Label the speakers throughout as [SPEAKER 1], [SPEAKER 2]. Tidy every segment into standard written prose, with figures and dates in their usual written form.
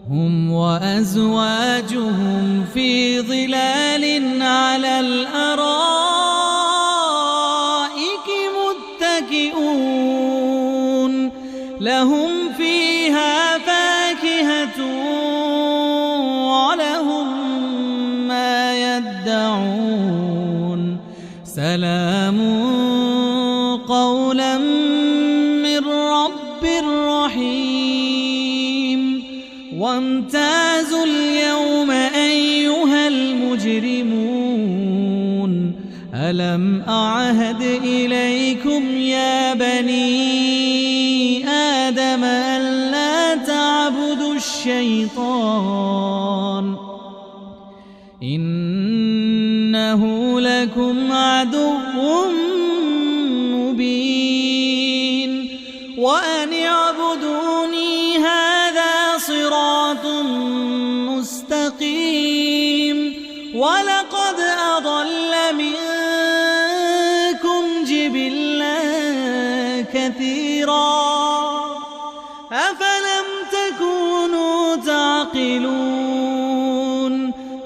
[SPEAKER 1] هم وأزواجهم في ظلال على الأرائك متكئون لهم فيها فاكهة ولهم ما يدعون سلام قولا من رب رحيم وامتازوا اليوم أيها المجرمون ألم أعهد إليكم يا بني آدم ألا تعبدوا الشيطان إنه لكم عدو مبين وأن اعبدوني هذا صراط مستقيم ولقد أضل منكم جبلا كثيرا أفلم تكونوا تعقلون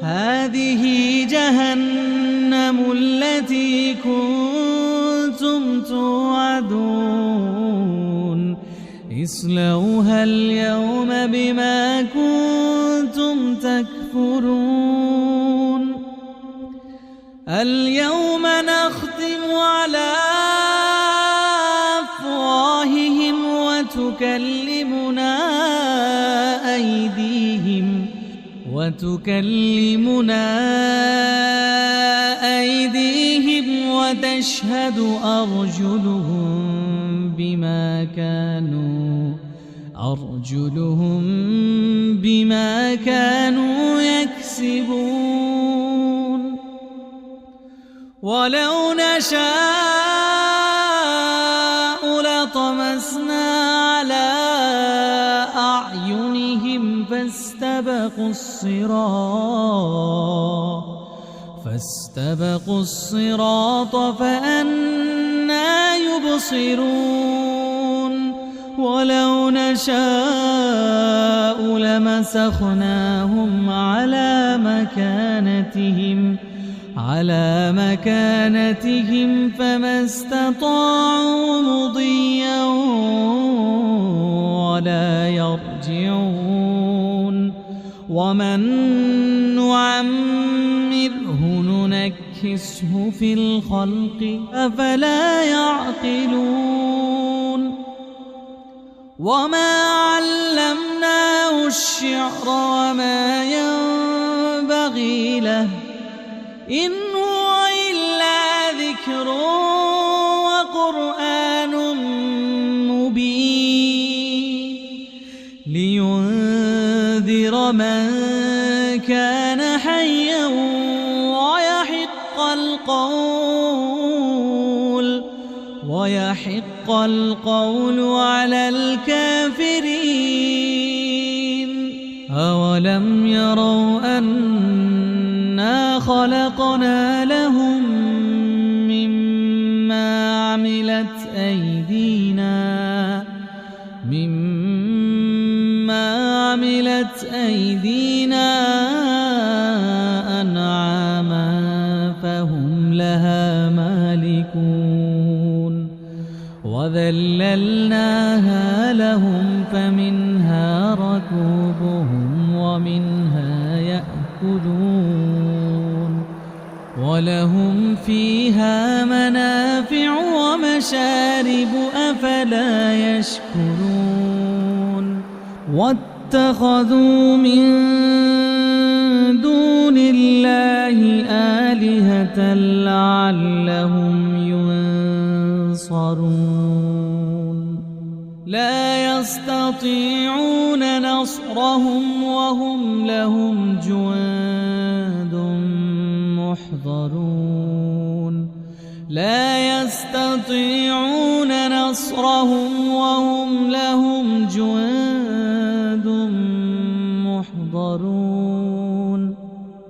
[SPEAKER 1] هذه جهنم التي كنتم توعدون اصلوها اليوم بما كنتم تكفرون اليوم نختم على أفواههم وتكلمنا أيديهم وتشهد أرجلهم بما كانوا يكسبون ولو نشاء لطمسنا على أعينهم فاستبقوا الصراط فأنى يبصرون ولو نشاء لمسخناهم على مكانتهم فما استطاعوا مضيا ولا يرجعون ومن نعمره ننكسه في الخلق أفلا يعقلون وما علمناه الشعر وما ينبغي له إن هو إلا ذكر وقرآن مبين لينذر من كان حيا ويحق القول على الكافرين أولم يروا أنا خلقنا لهم مما عملت أيدينا أنعاما فهم لها مالكون وذللناها لهم فمنها ركوبهم ومنها يأكلون ولهم فيها منافع ومشارب أفلا يشكرون واتخذوا من دون الله آلهة لعلهم ينصرون لا يستطيعون نصرهم وهم لهم جند محضرون لا يستطيعون نصرهم وهم